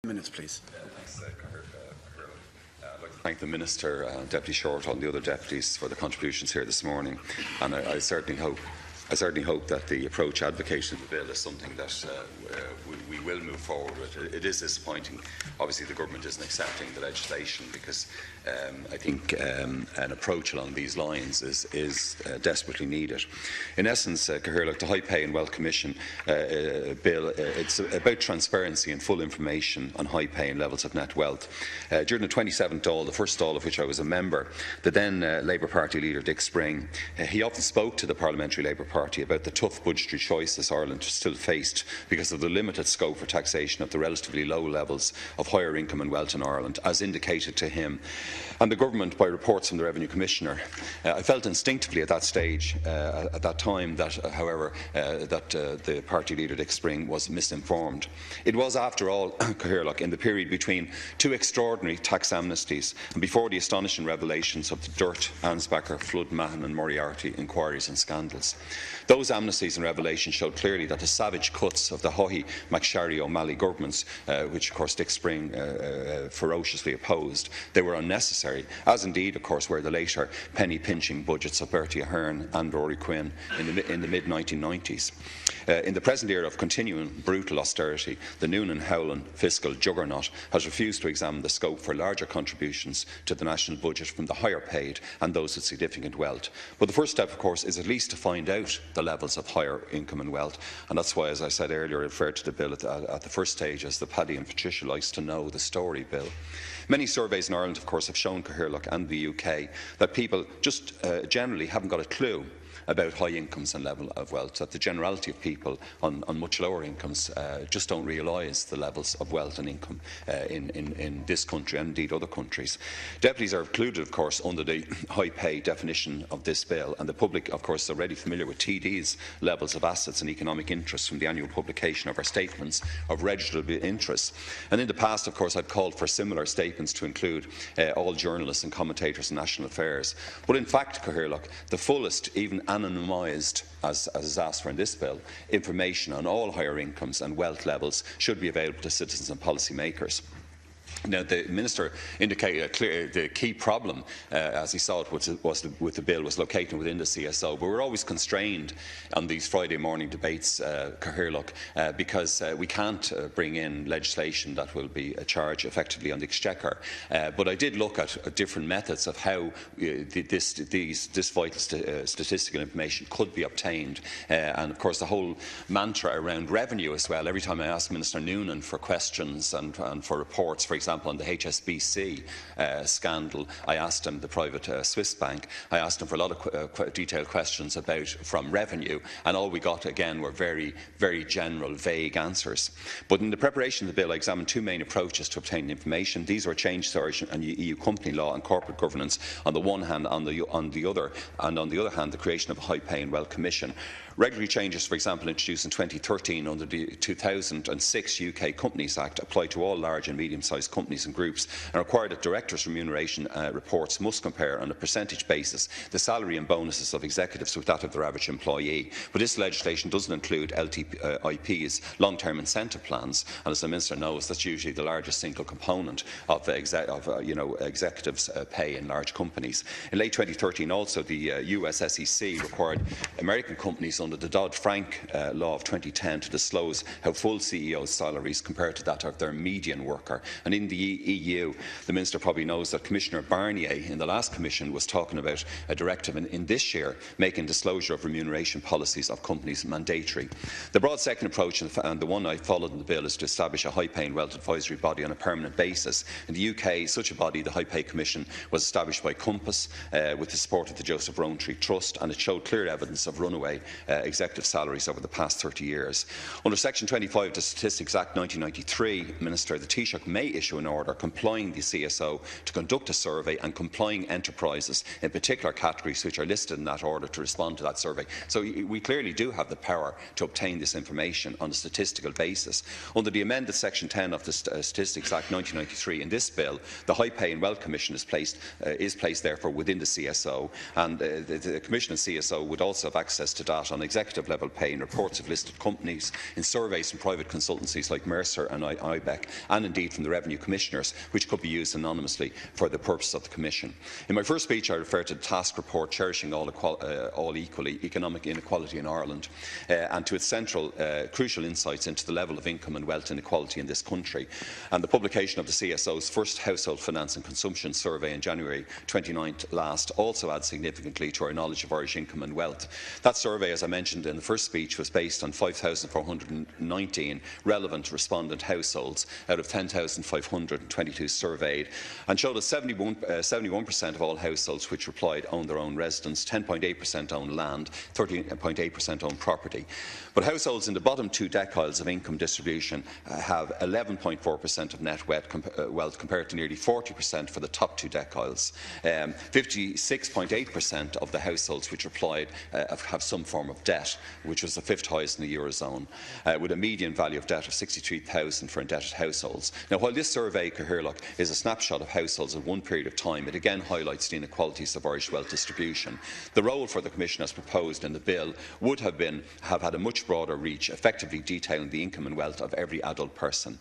Minutes, please. Thanks, I'd like to thank the Minister, Deputy Short, and the other deputies for their contributions here this morning, and I certainly hope that the approach advocated in the bill is something that we will move forward with. It is disappointing. Obviously, the government isn't accepting the legislation because I think an approach along these lines is desperately needed. In essence, the High Pay and Wealth Commission bill, it's about transparency and full information on high pay and levels of net wealth. During the 27th Dáil, the first Dáil of which I was a member, the then Labour Party leader Dick Spring, he often spoke to the Parliamentary Labour Party about the tough budgetary choices Ireland still faced because of the limited scope for taxation of the relatively low levels of higher income and wealth in Ireland, as indicated to him and the government by reports from the Revenue Commissioner. I felt instinctively at that stage, at that time, that, however, the party leader Dick Spring was misinformed. It was, after all, in the period between two extraordinary tax amnesties and before the astonishing revelations of the Dirt, Ansbacher, Flood, Mahon and Moriarty inquiries and scandals. Those amnesties and revelations showed clearly that the savage cuts of the Haughey, McSharry, O'Malley governments, which of course Dick Spring ferociously opposed, they were unnecessary, as indeed of course were the later penny-pinching budgets of Bertie Ahern and Rory Quinn in the mid-1990s. In the present era of continuing brutal austerity, the Noonan-Howland fiscal juggernaut has refused to examine the scope for larger contributions to the national budget from the higher paid and those with significant wealth. But the first step, of course, is at least to find out the levels of higher income and wealth, and that's why, as I said earlier, I referred to the bill at the first stage as the Paddy and Patricia likes to know the story bill. Many surveys in Ireland, of course, have shown Cathaoirleach and the UK that people just generally haven't got a clue about high incomes and level of wealth, that the generality of people on much lower incomes just don't realise the levels of wealth and income in this country and indeed other countries. Deputies are included, of course, under the high pay definition of this bill, and the public, of course, is already familiar with TD's levels of assets and economic interests from the annual publication of our statements of registered interests. And in the past, of course, I've called for similar statements to include all journalists and commentators in national affairs. But in fact, Cathaoirleach, the fullest, even anonymised, as is asked for in this bill, information on all higher incomes and wealth levels should be available to citizens and policy makers. Now, the Minister indicated the key problem, as he saw it, with the bill was located within the CSO. But we're always constrained on these Friday morning debates, Cathaoirleach, because we can't bring in legislation that will be a charge effectively on the Exchequer. But I did look at different methods of how this vital statistical information could be obtained. And of course, the whole mantra around revenue as well. Every time I asked Minister Noonan for questions and for reports, for example, on the HSBC scandal, I asked him, the private Swiss bank, I asked him for a lot of detailed questions from revenue, and all we got again were very, very general, vague answers. But in the preparation of the bill, I examined two main approaches to obtaining information. These were change to Irish and EU company law and corporate governance on the one hand, on the other hand, the creation of a high pay and wealth commission. Regulatory changes, for example, introduced in 2013 under the 2006 UK Companies Act, apply to all large and medium-sized companies and groups and require that directors' remuneration reports must compare on a percentage basis the salary and bonuses of executives with that of their average employee. But this legislation doesn't include LTIP's long-term incentive plans, and as the Minister knows, that's usually the largest single component of executives' pay in large companies. In late 2013, also the US SEC required American companies under the Dodd-Frank law of 2010 to disclose how full CEOs' salaries compare to that of their median worker. And in the EU, the Minister probably knows that Commissioner Barnier in the last Commission was talking about a directive in this year making disclosure of remuneration policies of companies mandatory. The broad second approach, and the one I followed in the bill, is to establish a high pay and wealth advisory body on a permanent basis. In the UK, such a body, the High Pay Commission, was established by Compass with the support of the Joseph Rowntree Trust, and it showed clear evidence of runaway executive salaries over the past 30 years. Under Section 25 of the Statistics Act 1993, Minister, the Taoiseach may issue into an order compelling the CSO to conduct a survey and complying enterprises in particular categories which are listed in that order to respond to that survey. So we clearly do have the power to obtain this information on a statistical basis. Under the amended Section 10 of the Statistics Act 1993, in this bill, the High Pay and Wealth Commission is placed therefore within the CSO, and the Commission and CSO would also have access to data on executive level pay in reports of listed companies, in surveys from private consultancies like Mercer and IBEC, and indeed from the Revenue Commissioners, which could be used anonymously for the purpose of the Commission. In my first speech, I referred to the task report Cherishing All Equally, Economic Inequality in Ireland, and to its central crucial insights into the level of income and wealth inequality in this country. And the publication of the CSO's first Household Finance and Consumption Survey on January 29th last also adds significantly to our knowledge of Irish income and wealth. That survey, as I mentioned in the first speech, was based on 5,419 relevant respondent households out of 10,522 surveyed, and showed that 71% of all households which replied owned their own residence, 10.8% owned land, 13.8% owned property. But households in the bottom two deciles of income distribution have 11.4% of net wealth compared to nearly 40% for the top two deciles. 56.8% of the households which replied have some form of debt, which was the fifth highest in the Eurozone, with a median value of debt of 63,000 for indebted households. Now, while this survey, Cathaoirleach, is a snapshot of households in one period of time, it again highlights the inequalities of Irish wealth distribution. The role for the Commission, as proposed in the bill, would have had a much broader reach, effectively detailing the income and wealth of every adult person.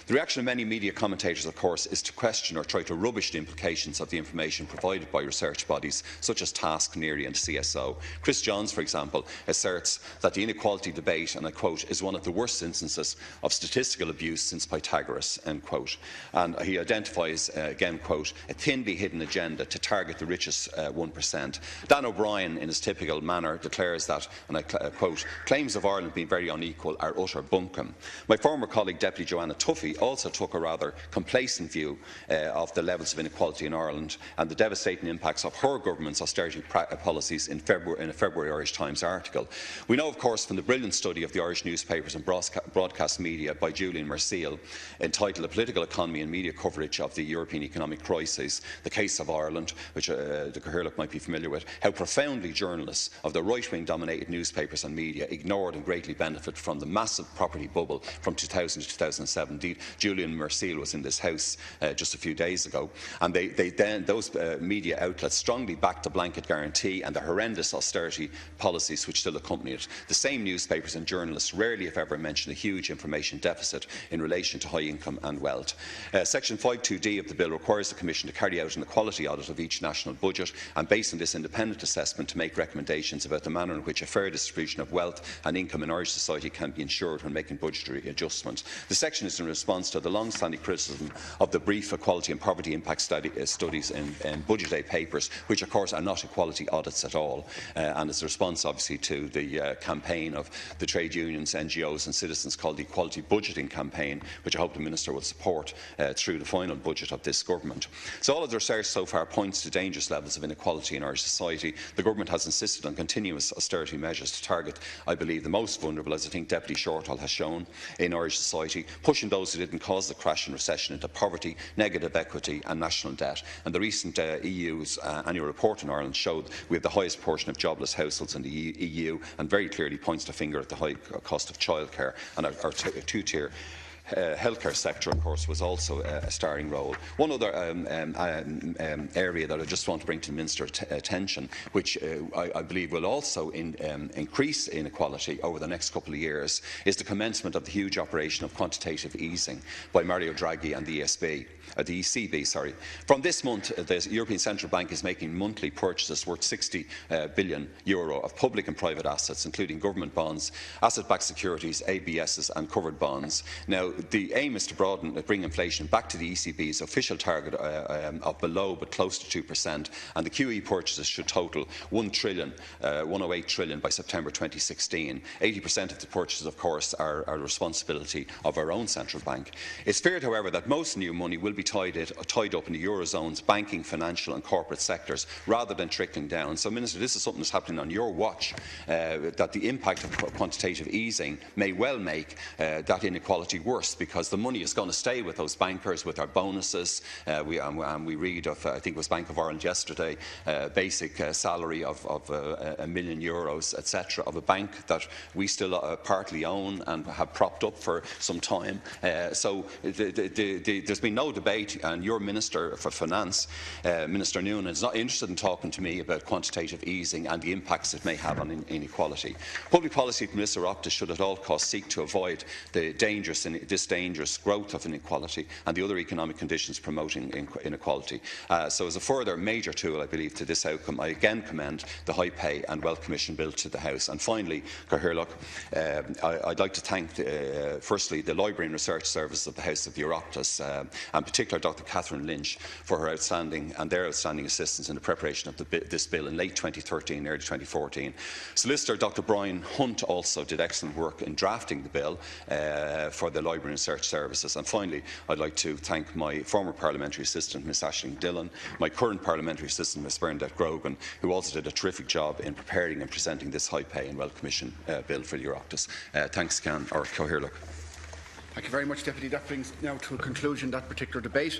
The reaction of many media commentators, of course, is to question or try to rubbish the implications of the information provided by research bodies such as TASC, NERI and CSO. Chris Johns, for example, asserts that the inequality debate, and I quote, is one of the worst instances of statistical abuse since Pythagoras, end quote. And he identifies, again, quote, a thinly hidden agenda to target the richest 1%. Dan O'Brien, in his typical manner, declares that, and I quote, claims of Ireland being very unequal are utter bunkum. My former colleague, Deputy Joanna Tuffy, also took a rather complacent view of the levels of inequality in Ireland and the devastating impacts of her government's austerity policies in a February Irish Times article. We know, of course, from the brilliant study of the Irish newspapers and broadcast media by Julian Merciel, entitled The Political Economy and Media Coverage of the European Economic Crisis, the Case of Ireland, which the Cathaoirleach might be familiar with, how profoundly journalists of the right-wing dominated newspapers and media ignored and greatly benefited from the massive property bubble from 2000 to 2007. Indeed, Julian Merciel was in this House just a few days ago, and those media outlets strongly backed the blanket guarantee and the horrendous austerity policies which still accompany it. The same newspapers and journalists rarely, if ever, mention a huge information deficit in relation to high income and wealth. Section 5.2d of the bill requires the Commission to carry out an equality audit of each national budget and, based on this independent assessment, to make recommendations about the manner in which a fair distribution of wealth and income in Irish society can be ensured when making budgetary adjustments. The section is in response to the long-standing criticism of the brief equality and poverty impact studies in Budget Day papers, which of course are not equality audits at all, and it's a response obviously to the campaign of the trade unions, NGOs and citizens called the Equality Budgeting Campaign, which I hope the Minister will support through the final budget of this government. So all of the research so far points to dangerous levels of inequality in Irish society. The government has insisted on continuous austerity measures to target, I believe, the most vulnerable, as I think Deputy Shortall has shown, in Irish society, pushing those who didn't cause the crash and recession into poverty, negative equity and national debt. And the recent EU's annual report on Ireland showed we have the highest proportion of jobless households in the EU, and very clearly points the finger at the high cost of childcare and our two-tier healthcare sector, of course, was also a starring role. One other area that I just want to bring to the Minister's attention, which I believe will also increase inequality over the next couple of years, is the commencement of the huge operation of quantitative easing by Mario Draghi and the ECB. From this month, the European Central Bank is making monthly purchases worth €60 billion of public and private assets, including government bonds, asset-backed securities, ABSs and covered bonds. Now, the aim is to bring inflation back to the ECB's official target of below but close to 2%, and the QE purchases should total €108 trillion by September 2016. 80% of the purchases, of course, are the responsibility of our own central bank. It's feared, however, that most new money will be tied up in the Eurozone's banking, financial and corporate sectors rather than trickling down. So, Minister, this is something that's happening on your watch, that the impact of quantitative easing may well make that inequality worse. course, because the money is going to stay with those bankers, with our bonuses. We read of, I think it was Bank of Ireland yesterday, basic salary of €1 million, etc., of a bank that we still partly own and have propped up for some time. So there's been no debate, and your Minister for Finance, Minister Noonan, is not interested in talking to me about quantitative easing and the impacts it may have on inequality. Public policy Minister Oireachtas should at all costs seek to avoid this dangerous growth of inequality and the other economic conditions promoting inequality. So as a further major tool, I believe, to this outcome, I again commend the High Pay and Wealth Commission bill to the House. And finally, Cathaoirleach, I'd like to thank firstly the Library and Research Service of the House of the Oireachtas, and in particular Dr Catherine Lynch, for her outstanding assistance in the preparation of this bill in late 2013, early 2014. Solicitor Dr Broughan Hunt also did excellent work in drafting the bill for the Library and Research Services. And finally, I'd like to thank my former Parliamentary Assistant, Ms Aisling Dillon, my current Parliamentary Assistant, Ms Bernadette Grogan, who also did a terrific job in preparing and presenting this High Pay and Wealth Commission bill for the Oireachtas. Thanks, Cathaoirleach. Thank you very much, Deputy. That brings now to a conclusion that particular debate.